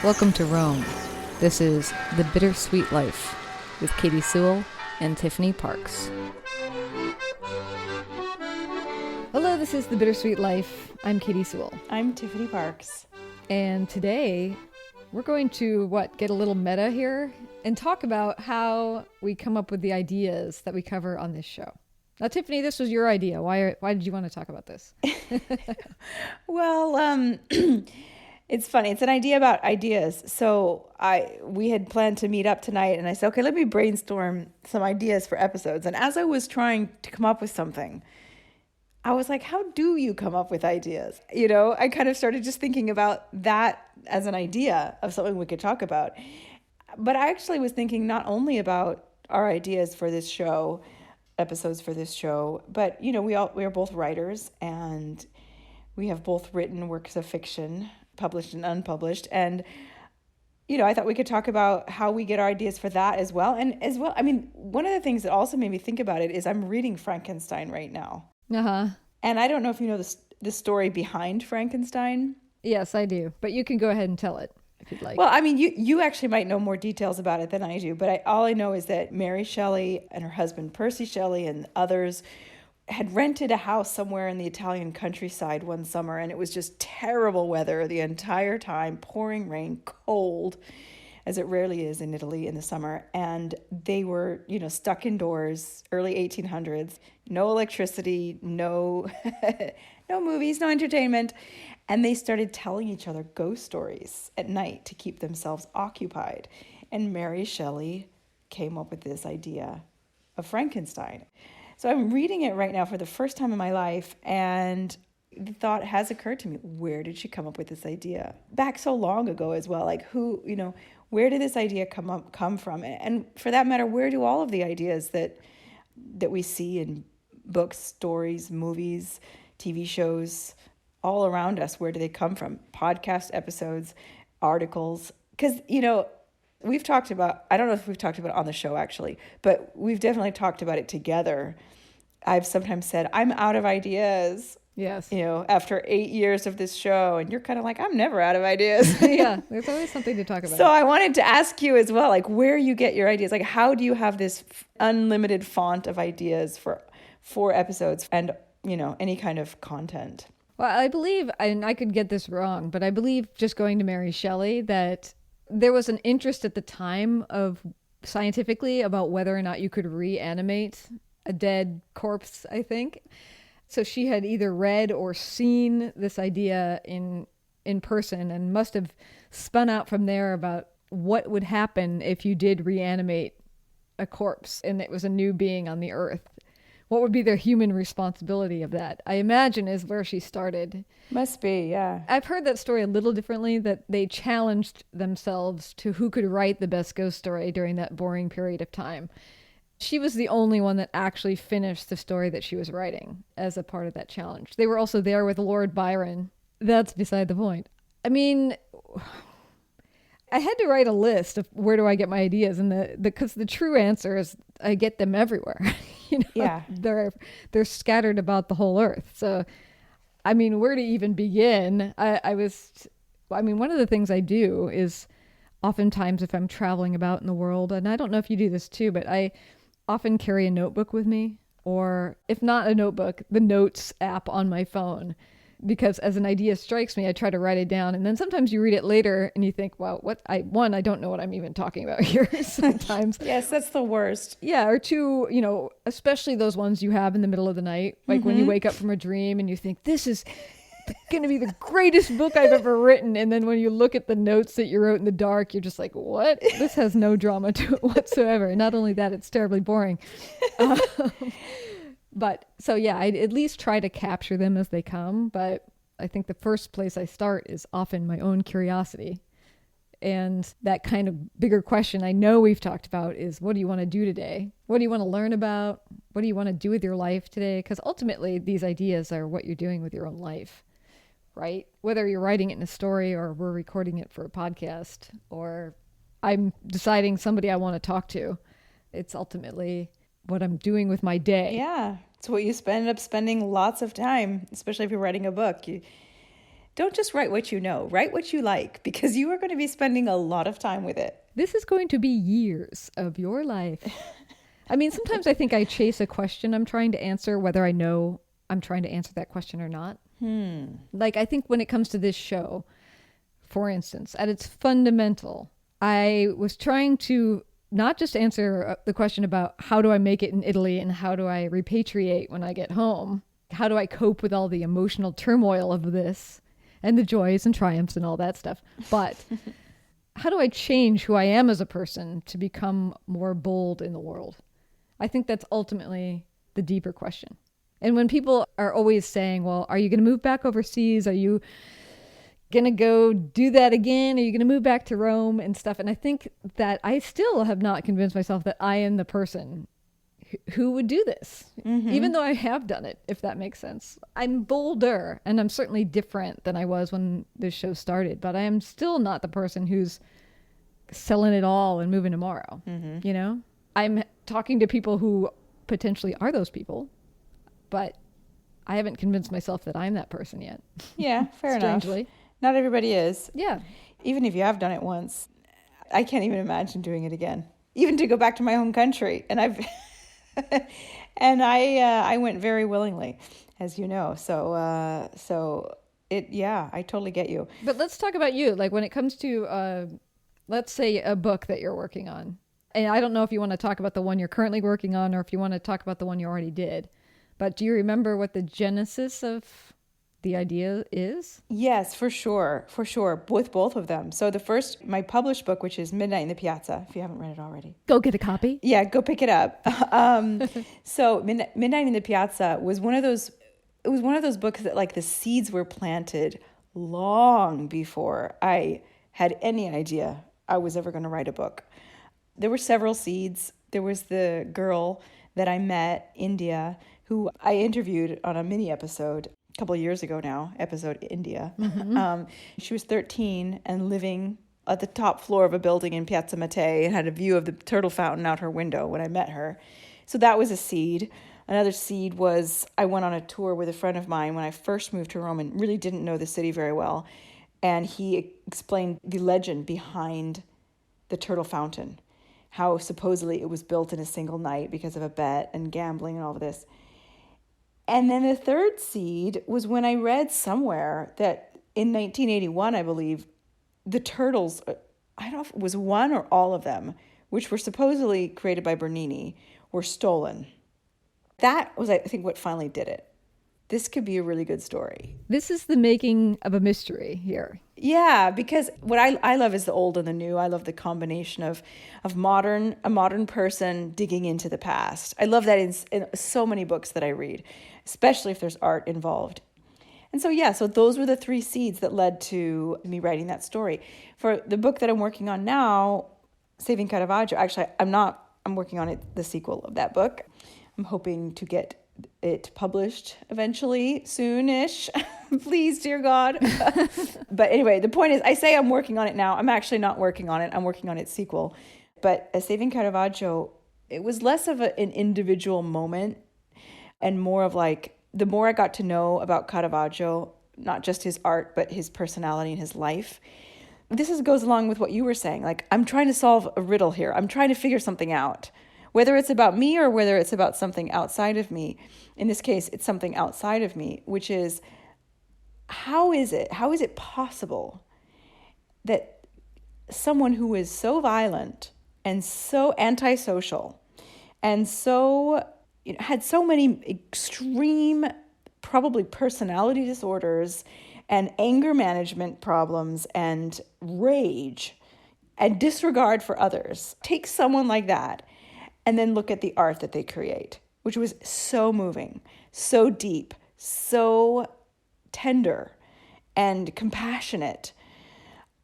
Welcome to Rome. This is The Bittersweet Life with Katy Sewell and Tiffany Parks. Hello, this is The Bittersweet Life. I'm Katy Sewell. I'm Tiffany Parks. And today we're going to, get a little meta here and talk about how we come up with the ideas that we cover on this show. Now, Tiffany, this was your idea. Why did you want to talk about this? Well, it's funny. It's an idea about ideas. So we had planned to meet up tonight, and I said, okay, let me brainstorm some ideas for episodes. And as I was trying to come up with something, I was like, how do you come up with ideas? You know, I kind of started just thinking about that as an idea of something we could talk about. But I actually was thinking not only about our ideas for this show, episodes for this show, but, you know, we are both writers, and we have both written works of fiction, published and unpublished. And, you know, I thought we could talk about how we get our ideas for that as well. And as well, I mean, one of the things that also made me think about it is I'm reading Frankenstein right now. Uh-huh. And I don't know if you know the story behind Frankenstein. Yes, I do. But you can go ahead and tell it if you'd like. Well, I mean, you actually might know more details about it than I do. But all I know is that Mary Shelley and her husband Percy Shelley and others had rented a house somewhere in the Italian countryside one summer, and it was just terrible weather the entire time, pouring rain, cold, as it rarely is in Italy in the summer. And they were, you know, stuck indoors, early 1800s, no electricity, no movies, no entertainment. And they started telling each other ghost stories at night to keep themselves occupied. And Mary Shelley came up with this idea of Frankenstein. So I'm reading it right now for the first time in my life, and the thought has occurred to me, where did she come up with this idea? Back so long ago as well, like who, you know, where did this idea come from? And for that matter, where do all of the ideas that we see in books, stories, movies, TV shows, all around us, where do they come from? Podcast episodes, articles, because, you know, we've talked about, I don't know if we've talked about it on the show actually, but we've definitely talked about it together. I've sometimes said, I'm out of ideas. Yes. You know, after 8 years of this show, and you're kind of like, I'm never out of ideas. Yeah, there's always something to talk about. So I wanted to ask you as well, like where you get your ideas. Like how do you have this unlimited font of ideas for 4 episodes and, you know, any kind of content? Well, I believe, and I could get this wrong, but I believe, just going to Mary Shelley, that there was an interest at the time of scientifically about whether or not you could reanimate a dead corpse, I think. So she had either read or seen this idea in person and must have spun out from there about what would happen if you did reanimate a corpse and it was a new being on the earth. What would be their human responsibility of that? I imagine is where she started. Must be, yeah. I've heard that story a little differently, that they challenged themselves to who could write the best ghost story during that boring period of time. She was the only one that actually finished the story that she was writing as a part of that challenge. They were also there with Lord Byron. That's beside the point. I mean, I had to write a list of where do I get my ideas, and because the true answer is I get them everywhere. You know, yeah, they're scattered about the whole earth. So, I mean, where to even begin? One of the things I do is oftentimes if I'm traveling about in the world, and I don't know if you do this too, but I often carry a notebook with me, or if not a notebook, the notes app on my phone. Because as an idea strikes me, I try to write it down. And then sometimes you read it later and you think, wow, I don't know what I'm even talking about here sometimes. Yes, that's the worst. Yeah. Or 2, you know, especially those ones you have in the middle of the night, like when you wake up from a dream and you think, this is going to be the greatest book I've ever written. And then when you look at the notes that you wrote in the dark, you're just like, what? This has no drama to it whatsoever. And not only that, it's terribly boring. But so, yeah, I at least try to capture them as they come. But I think the first place I start is often my own curiosity. And that kind of bigger question I know we've talked about is, what do you want to do today? What do you want to learn about? What do you want to do with your life today? Because ultimately, these ideas are what you're doing with your own life, right? Whether you're writing it in a story or we're recording it for a podcast or I'm deciding somebody I want to talk to, it's ultimately what I'm doing with my day. Yeah, it's what you end up spending lots of time, especially if you're writing a book. Don't just write what you know, write what you like, because you are going to be spending a lot of time with it. This is going to be years of your life. I mean, sometimes I think I chase a question I'm trying to answer, whether I know I'm trying to answer that question or not. Like, I think when it comes to this show, for instance, at its fundamental, I was trying to not just answer the question about how do I make it in Italy and how do I repatriate when I get home? How do I cope with all the emotional turmoil of this and the joys and triumphs and all that stuff? But how do I change who I am as a person to become more bold in the world? I think that's ultimately the deeper question. And when people are always saying, well, are you going to move back overseas? Are you going to go do that again? Are you going to move back to Rome and stuff? And I think that I still have not convinced myself that I am the person who would do this, even though I have done it, if that makes sense. I'm bolder, and I'm certainly different than I was when this show started, but I am still not the person who's selling it all and moving tomorrow. You know, I'm talking to people who potentially are those people, but I haven't convinced myself that I'm that person yet. Yeah, fair enough. Strangely. Not everybody is. Yeah. Even if you have done it once, I can't even imagine doing it again. Even to go back to my home country, and I went very willingly, as you know. So I totally get you. But let's talk about you. Like, when it comes to, let's say, a book that you're working on. And I don't know if you want to talk about the one you're currently working on or if you want to talk about the one you already did. But do you remember what the genesis of the idea is? Yes, for sure, with both of them. So the first, my published book, which is Midnight in the Piazza, if you haven't read it already. Go get a copy. Yeah, go pick it up. So Midnight in the Piazza was one of those, it was one of those books that, like, the seeds were planted long before I had any idea I was ever going to write a book. There were several seeds. There was the girl that I met, India, who I interviewed on a mini episode a couple of years ago now, episode India. She was 13 and living at the top floor of a building in Piazza Mattei and had a view of the turtle fountain out her window when I met her. So that was a seed. Another seed was I went on a tour with a friend of mine when I first moved to Rome and really didn't know the city very well. And he explained the legend behind the turtle fountain, how supposedly it was built in a single night because of a bet and gambling and all of this. And then the third seed was when I read somewhere that in 1981, I believe, the turtles, I don't know if it was one or all of them, which were supposedly created by Bernini, were stolen. That was, I think, what finally did it. This could be a really good story. This is the making of a mystery here. Yeah, because what I love is the old and the new. I love the combination of a modern person digging into the past. I love that in so many books that I read, especially if there's art involved. And so those were the three seeds that led to me writing that story. For the book that I'm working on now, Saving Caravaggio, actually, I'm working on the sequel of that book. I'm hoping to get it published eventually, soonish. Please, dear God. But anyway, the point is, I say I'm working on it now. I'm actually not working on it. I'm working on its sequel. But Saving Caravaggio, it was less of an individual moment and more of like, the more I got to know about Caravaggio, not just his art, but his personality and his life. Goes along with what you were saying. Like, I'm trying to solve a riddle here. I'm trying to figure something out. Whether it's about me or whether it's about something outside of me. In this case, it's something outside of me, which is, how is it possible that someone who is so violent and so antisocial and so, had so many extreme, probably personality disorders and anger management problems and rage and disregard for others, take someone like that and then look at the art that they create, which was so moving, so deep, so tender and compassionate,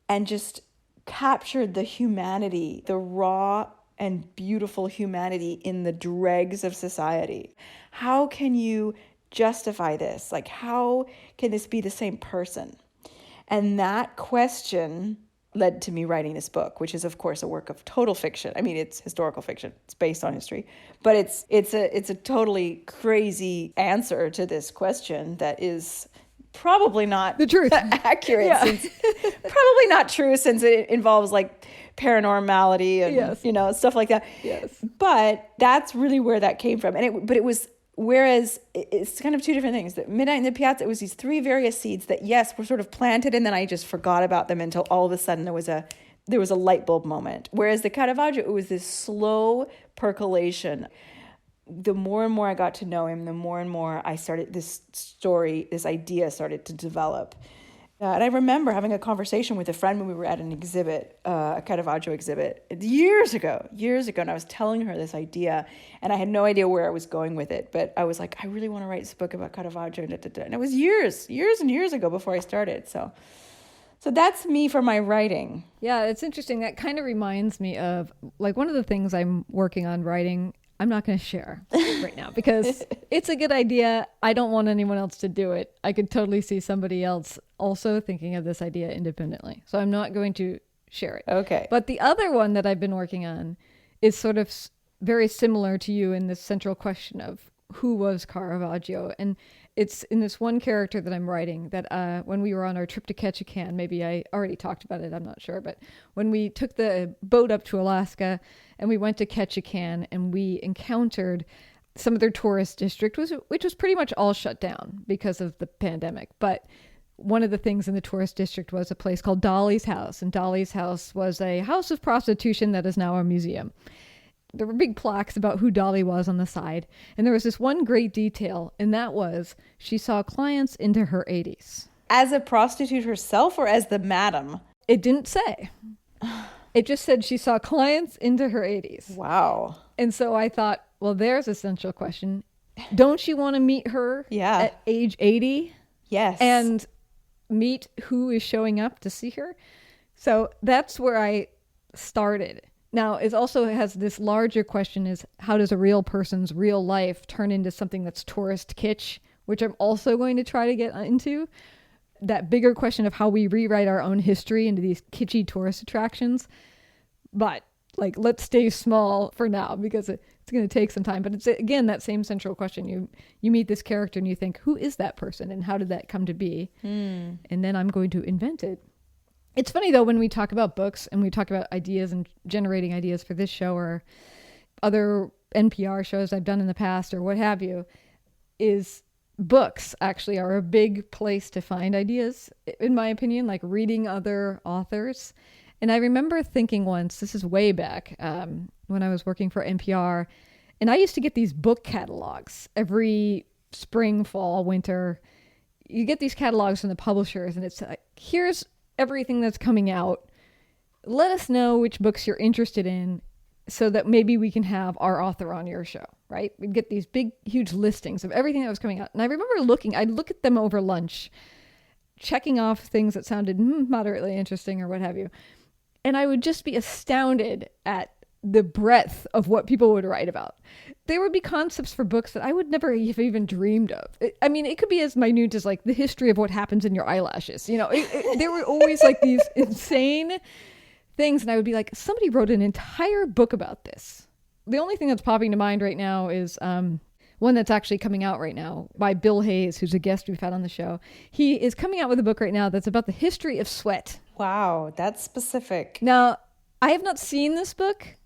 and just captured the humanity, the raw and beautiful humanity in the dregs of society. How can you justify this? Like, how can this be the same person? And that question led to me writing this book, which is, of course, a work of total fiction. I mean, it's historical fiction. It's based on history, but it's a totally crazy answer to this question that is probably not the truth. accurate. Yeah. Since, probably not true since it involves like paranormality and Yes. Stuff like that. Yes. But that's really where that came from. And it was, whereas it's kind of two different things. The Midnight in the Piazza, it was these three various seeds that, yes, were sort of planted, and then I just forgot about them until all of a sudden there was a light bulb moment. Whereas the Caravaggio, it was this slow percolation. The more and more I got to know him, the more and more this idea started to develop. And I remember having a conversation with a friend when we were at an exhibit, a Caravaggio exhibit, years ago, and I was telling her this idea, and I had no idea where I was going with it, but I was like, I really want to write this book about Caravaggio, and it was years and years ago before I started, so that's me for my writing. Yeah, it's interesting. That kind of reminds me of, like, one of the things I'm working on writing. I'm not going to share right now because it's a good idea. I don't want anyone else to do it. I could totally see somebody else also thinking of this idea independently. So I'm not going to share it. Okay. But the other one that I've been working on is sort of very similar to you in this central question of who was Caravaggio. And it's in this one character that I'm writing that when we were on our trip to Ketchikan, maybe I already talked about it, I'm not sure, but when we took the boat up to Alaska and we went to Ketchikan and we encountered some of their tourist district, which was pretty much all shut down because of the pandemic. But one of the things in the tourist district was a place called Dollys House. And Dollys House was a house of prostitution that is now a museum. There were big plaques about who Dolly was on the side. And there was this one great detail, and that was she saw clients into her 80s. As a prostitute herself or as the madam? It didn't say. It just said she saw clients into her 80s. Wow. And so I thought, well, there's a central question. Don't you want to meet her at age 80? Yes. And meet who is showing up to see her? So that's where I started. Now, it also has this larger question is how does a real person's real life turn into something that's tourist kitsch, which I'm also going to try to get into. That bigger question of how we rewrite our own history into these kitschy tourist attractions. But like, let's stay small for now because it's going to take some time. But it's, again, that same central question. You meet this character and you think, who is that person and how did that come to be? And then I'm going to invent it. It's funny, though, when we talk about books and we talk about ideas and generating ideas for this show or other NPR shows I've done in the past or what have you, is books actually are a big place to find ideas, in my opinion, like reading other authors. And I remember thinking once, this is way back when I was working for NPR, and I used to get these book catalogs every spring, fall, winter. You get these catalogs from the publishers, and it's like, here's everything that's coming out. Let us know which books you're interested in so that maybe we can have our author on your show, right? We'd get these big, huge listings of everything that was coming out. And I remember I'd look at them over lunch, checking off things that sounded moderately interesting or what have you. And I would just be astounded at the breadth of what people would write about. There would be concepts for books that I would never have even dreamed of. It could be as minute as like the history of what happens in your eyelashes. There were always like these insane things. And I would be like, somebody wrote an entire book about this. The only thing that's popping to mind right now is one that's actually coming out right now by Bill Hayes, who's a guest we've had on the show. He is coming out with a book right now that's about the history of sweat. Wow, that's specific. Now, I have not seen this book,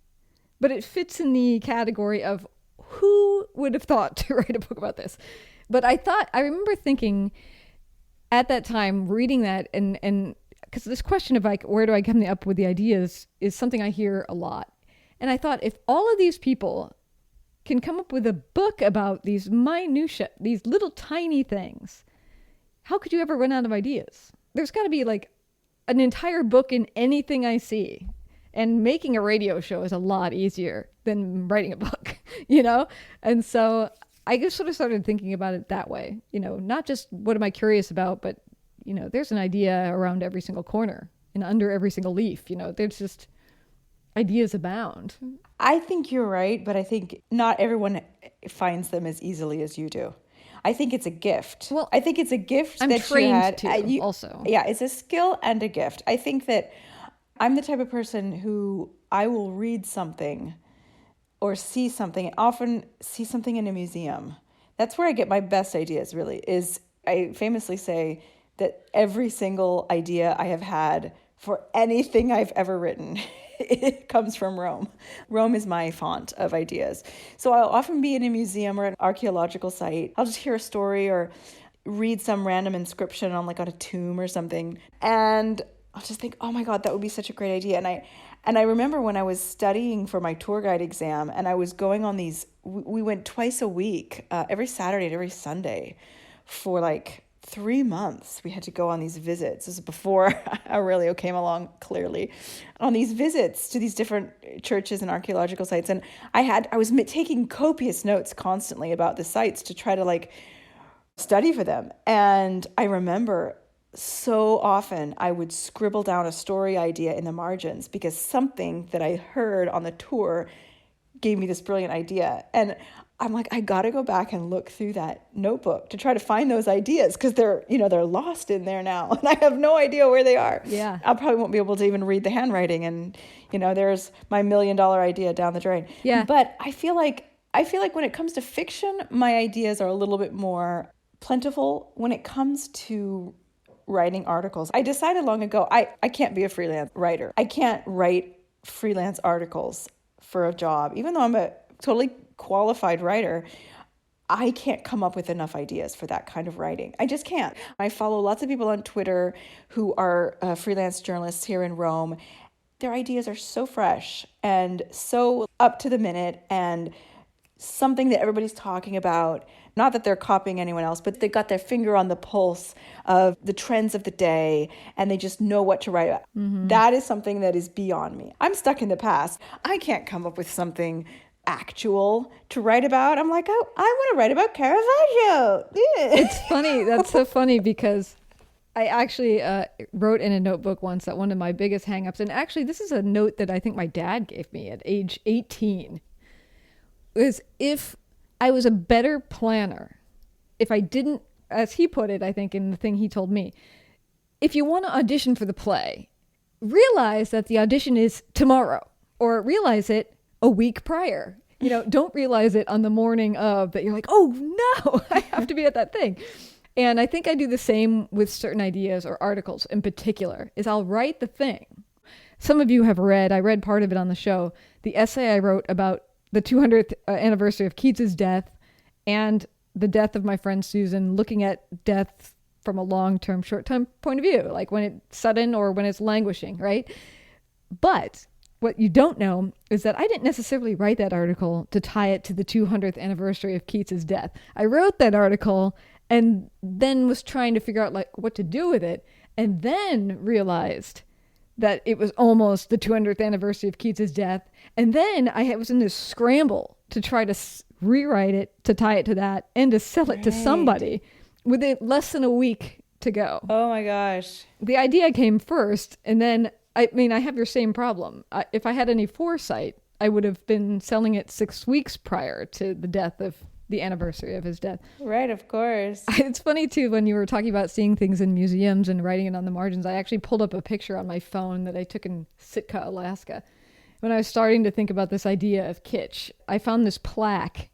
but it fits in the category of who would have thought to write a book about this. But I remember thinking at that time, reading that, and because this question of like, where do I come up with the ideas is something I hear a lot. And I thought, if all of these people can come up with a book about these minutiae, these little tiny things, how could you ever run out of ideas? There's got to be like an entire book in anything I see. And making a radio show is a lot easier than writing a book, And so I just sort of started thinking about it that way, not just what am I curious about, but, there's an idea around every single corner and under every single leaf, there's just ideas abound. I think you're right, but I think not everyone finds them as easily as you do. I think it's a gift. Well, I think it's a gift I'm that trained you had. to also. Yeah, it's a skill and a gift. I think that I'm the type of person who I will read something or see something, often see something in a museum. That's where I get my best ideas, really, is I famously say that every single idea I have had for anything I've ever written, it comes from Rome. Rome is my font of ideas. So I'll often be in a museum or an archaeological site. I'll just hear a story or read some random inscription on a tomb or something, and I'll just think, oh my God, that would be such a great idea. And I remember when I was studying for my tour guide exam, and I was going on these, we went twice a week, every Saturday and every Sunday for 3 months. We had to go on these visits. This is before Aurelio came along, clearly, on these visits to these different churches and archaeological sites. And I was taking copious notes constantly about the sites to try to study for them. And I remember so often I would scribble down a story idea in the margins because something that I heard on the tour gave me this brilliant idea. And I'm like, I got to go back and look through that notebook to try to find those ideas because they're lost in there now. And I have no idea where they are. Yeah. I probably won't be able to even read the handwriting. And, there's my $1 million idea down the drain. Yeah. But I feel like when it comes to fiction, my ideas are a little bit more plentiful. When it comes to writing articles, I decided long ago, I can't be a freelance writer. I can't write freelance articles for a job. Even though I'm a totally qualified writer, I can't come up with enough ideas for that kind of writing. I just can't. I follow lots of people on Twitter who are freelance journalists here in Rome. Their ideas are so fresh and so up to the minute and something that everybody's talking about. Not that they're copying anyone else, but they got their finger on the pulse of the trends of the day and they just know what to write about. Mm-hmm. That is something that is beyond me. I'm stuck in the past. I can't come up with something actual to write about. I'm like, oh, I want to write about Caravaggio. It's funny. That's so funny because I actually wrote in a notebook once that one of my biggest hangups, and actually this is a note that I think my dad gave me at age 18, is if I was a better planner, if I didn't, as he put it, I think in the thing he told me, if you want to audition for the play, realize that the audition is tomorrow, or realize it a week prior. Don't realize it on the morning of that you're like, oh no, I have to be at that thing. And I think I do the same with certain ideas or articles in particular, is I'll write the thing. Some of you have read, I read part of it on the show, the essay I wrote about the 200th anniversary of Keats's death and the death of my friend Susan, looking at death from a long-term, short-term point of view, like when it's sudden or when it's languishing, right? But what you don't know is that I didn't necessarily write that article to tie it to the 200th anniversary of Keats's death. I wrote that article and then was trying to figure out what to do with it, and then realized that it was almost the 200th anniversary of Keats's death. And then I was in this scramble to try to rewrite it, to tie it to that, and to sell it to somebody with it less than a week to go. Oh my gosh. The idea came first, and then, I have your same problem. If I had any foresight, I would have been selling it 6 weeks prior to the death of the anniversary of his death. Right, of course. It's funny too, when you were talking about seeing things in museums and writing it on the margins, I actually pulled up a picture on my phone that I took in Sitka, Alaska. When I was starting to think about this idea of kitsch, I found this plaque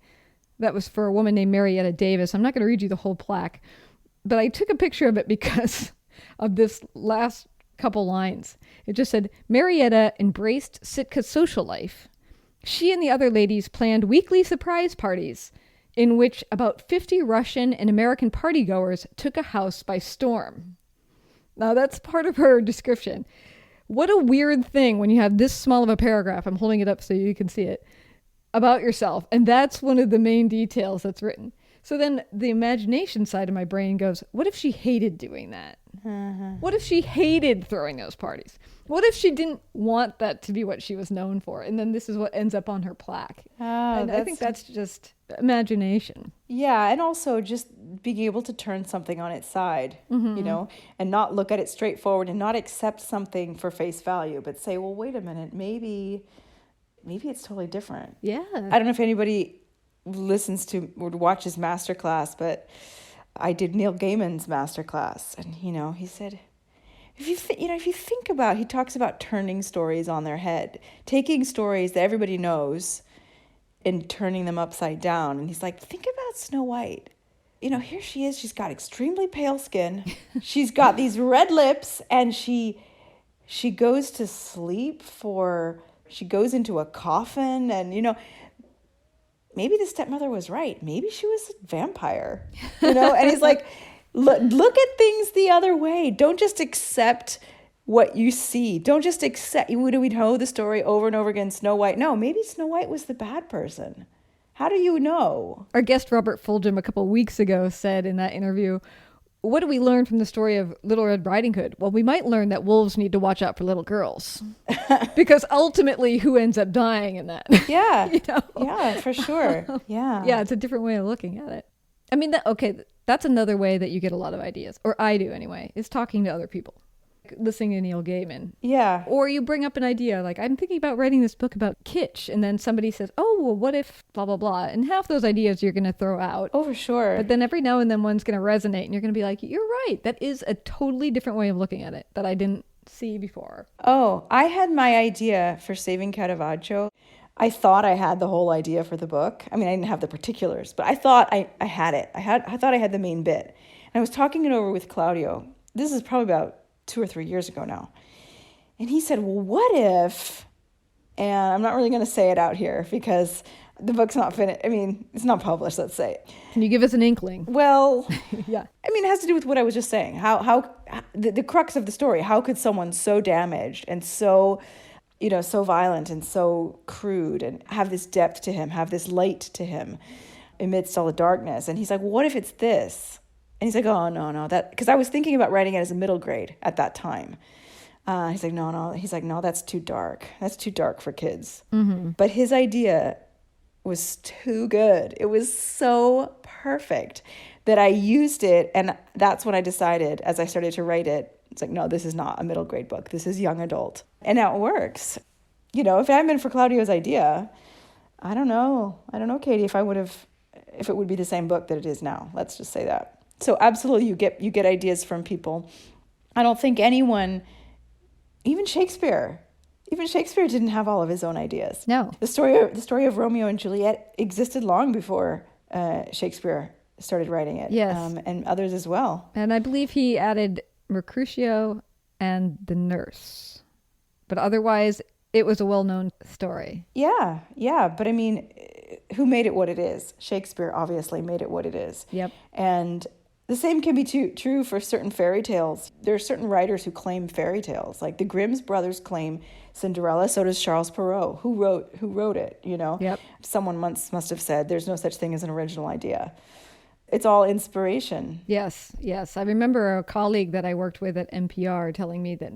that was for a woman named Marietta Davis. I'm not going to read you the whole plaque, but I took a picture of it because of this last couple lines. It just said, Marietta embraced Sitka's social life. She and the other ladies planned weekly surprise parties in which about 50 Russian and American partygoers took a house by storm. Now that's part of her description. What a weird thing when you have this small of a paragraph, I'm holding it up so you can see it, about yourself. And that's one of the main details that's written. So then the imagination side of my brain goes, what if she hated doing that? What if she hated throwing those parties? What if she didn't want that to be what she was known for? And then this is what ends up on her plaque. And I think that's just imagination. Yeah, and also just being able to turn something on its side, and not look at it straightforward and not accept something for face value, but say, well, wait a minute, maybe it's totally different. Yeah. I don't know if anybody listens to or watches Masterclass, but I did Neil Gaiman's Masterclass, and he said, if you think about, he talks about turning stories on their head, taking stories that everybody knows and turning them upside down. And he's like, think about Snow White. here she is. She's got extremely pale skin. She's got these red lips, and she goes to sleep she goes into a coffin, and, maybe the stepmother was right. Maybe she was a vampire, and he's like, look at things the other way. Don't just accept what you see. Don't just accept, we know the story over and over again, Snow White. No, maybe Snow White was the bad person. How do you know? Our guest Robert Fulgham a couple of weeks ago said in that interview, what do we learn from the story of Little Red Riding Hood? Well, we might learn that wolves need to watch out for little girls. Because ultimately, who ends up dying in that? Yeah. Yeah, for sure. Yeah. Yeah, it's a different way of looking at it. I mean, that's another way that you get a lot of ideas, or I do anyway, is talking to other people. Listening to Neil Gaiman. Yeah. Or you bring up an idea, like, I'm thinking about writing this book about kitsch, and then somebody says, oh, well, what if blah, blah, blah. And half those ideas you're going to throw out. Oh, for sure. But then every now and then one's going to resonate, and you're going to be like, you're right. That is a totally different way of looking at it that I didn't see before. Oh, I had my idea for Saving Caravaggio. I thought I had the whole idea for the book. I mean, I didn't have the particulars, but I thought I had it. I thought I had the main bit. And I was talking it over with Claudio. This is probably about 2 or 3 years ago now. And he said, well, what if, and I'm not really going to say it out here because the book's not finished. I mean, it's not published, let's say. Can you give us an inkling? Well, yeah. I mean, it has to do with what I was just saying. How the crux of the story, how could someone so damaged and so, so violent and so crude and have this depth to him, have this light to him amidst all the darkness? And he's like, well, what if it's this? And he's like, oh, no, because I was thinking about writing it as a middle grade at that time. He's like, no. He's like, no, that's too dark. That's too dark for kids. Mm-hmm. But his idea was too good. It was so perfect that I used it. And that's when I decided, as I started to write it, it's like, no, this is not a middle grade book. This is young adult. And now it works. If it hadn't been for Claudio's idea, I don't know, Katie, if it would be the same book that it is now. Let's just say that. So absolutely, you get ideas from people. I don't think anyone, even Shakespeare didn't have all of his own ideas. No. The story of Romeo and Juliet existed long before Shakespeare started writing it. Yes. And others as well. And I believe he added Mercutio and the nurse. But otherwise, it was a well-known story. Yeah. But I mean, who made it what it is? Shakespeare obviously made it what it is. Yep. And the same can be true for certain fairy tales. There are certain writers who claim fairy tales. Like the Grimm's brothers claim Cinderella, so does Charles Perrault, who wrote it, Yep. Someone once must have said there's no such thing as an original idea. It's all inspiration. Yes. I remember a colleague that I worked with at NPR telling me that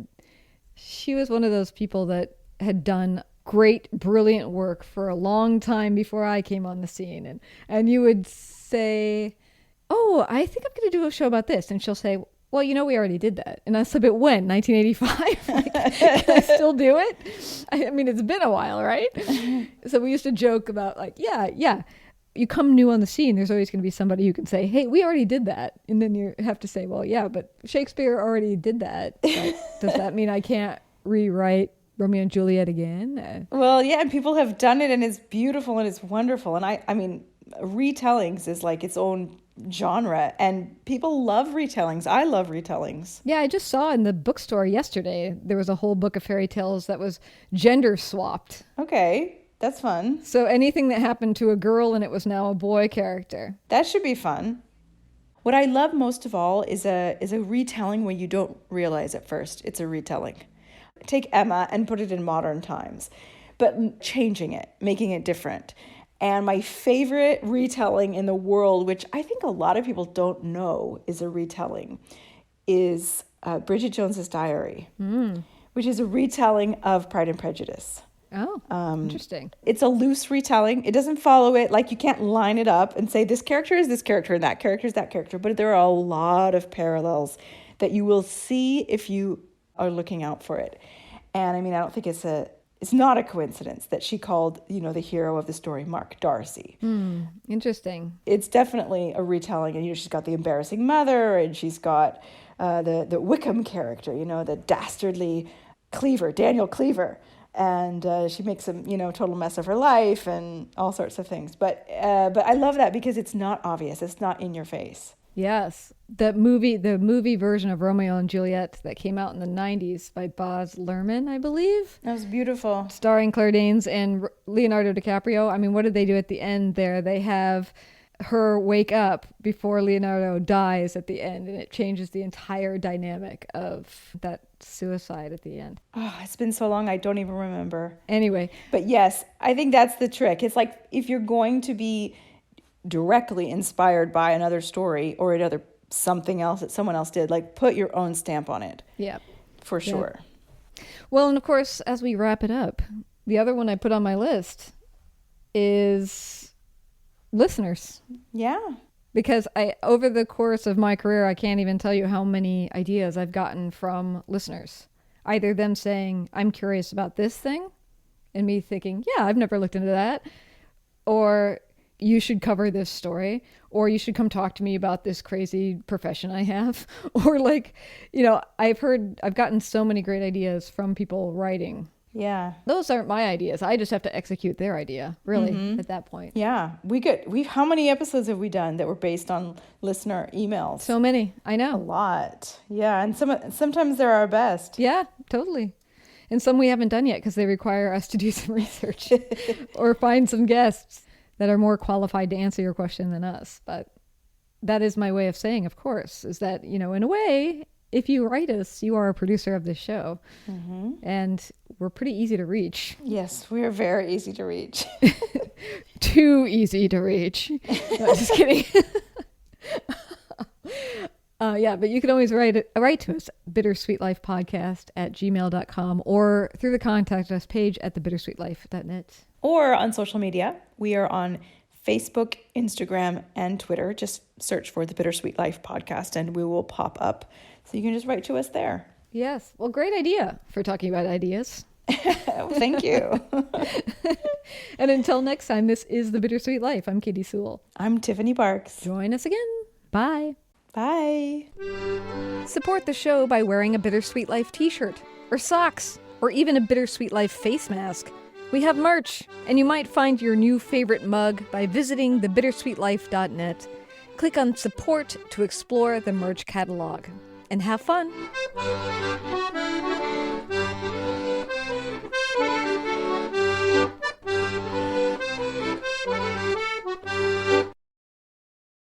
she was one of those people that had done great, brilliant work for a long time before I came on the scene. And you would say, oh, I think I'm going to do a show about this. And she'll say, well, we already did that. And I said, but when? 1985? Can I still do it? I mean, it's been a while, right? So we used to joke about yeah. You come new on the scene, there's always going to be somebody who can say, hey, we already did that. And then you have to say, well, yeah, but Shakespeare already did that. Does that mean I can't rewrite Romeo and Juliet again? Well, yeah, and people have done it, and it's beautiful and it's wonderful. And I mean, retellings is like its own genre, and people love retellings. I love retellings. Yeah, I just saw in the bookstore yesterday, there was a whole book of fairy tales that was gender swapped. Okay, that's fun. So anything that happened to a girl and it was now a boy character. That should be fun. What I love most of all is a retelling when you don't realize at first it's a retelling. Take Emma and put it in modern times, but changing it, making it different. And my favorite retelling in the world, which I think a lot of people don't know is a retelling, is Bridget Jones's Diary, which is a retelling of Pride and Prejudice. Oh, interesting. It's a loose retelling. It doesn't follow it. Like, you can't line it up and say this character is this character and that character is that character. But there are a lot of parallels that you will see if you are looking out for it. And I mean, I don't think it's not a coincidence that she called, the hero of the story Mark Darcy. Interesting. It's definitely a retelling. And, she's got the embarrassing mother, and she's got the Wickham character, the dastardly Cleaver, Daniel Cleaver. and she makes a total mess of her life and all sorts of things. But I love that because it's not obvious. It's not in your face. Yes. The movie version of Romeo and Juliet that came out in the 90s by Baz Luhrmann, I believe. That was beautiful. Starring Claire Danes and Leonardo DiCaprio. I mean, what did they do at the end there? They have her wake up before Leonardo dies at the end, and it changes the entire dynamic of that suicide at the end. Oh, it's been so long, I don't even remember. Anyway. But yes, I think that's the trick. It's like if you're going to be directly inspired by another story or another something else that someone else did, like put your own stamp on it. Yeah. For sure. Well, and of course, as we wrap it up, the other one I put on my list is listeners. Yeah. Because over the course of my career, I can't even tell you how many ideas I've gotten from listeners. Either them saying, I'm curious about this thing, and me thinking, yeah, I've never looked into that. Or you should cover this story, or you should come talk to me about this crazy profession I have. Or I've gotten so many great ideas from people writing. Yeah. Those aren't my ideas. I just have to execute their idea, really, at that point. Yeah. How many episodes have we done that were based on listener emails? So many. I know. A lot. Yeah. And sometimes they're our best. Yeah, totally. And some we haven't done yet because they require us to do some research or find some guests that are more qualified to answer your question than us. But that is my way of saying, of course, is that, in a way, if you write us, you are a producer of this show. Mm-hmm. And we're pretty easy to reach. Yes, we are very easy to reach. Too easy to reach. No, just kidding. But you can always write to us, bittersweetlifepodcast@gmail.com, or through the contact us page at thebittersweetlife.net. Or on social media. We are on Facebook, Instagram, and Twitter. Just search for the Bittersweet Life Podcast and we will pop up. So you can just write to us there. Yes. Well, great idea for talking about ideas. Thank you. And until next time, this is The Bittersweet Life. I'm Katy Sewell. I'm Tiffany Parks. Join us again. Bye. Bye. Support the show by wearing a Bittersweet Life t-shirt or socks or even a Bittersweet Life face mask. We have merch, and you might find your new favorite mug by visiting thebittersweetlife.net. Click on support to explore the merch catalog. And have fun.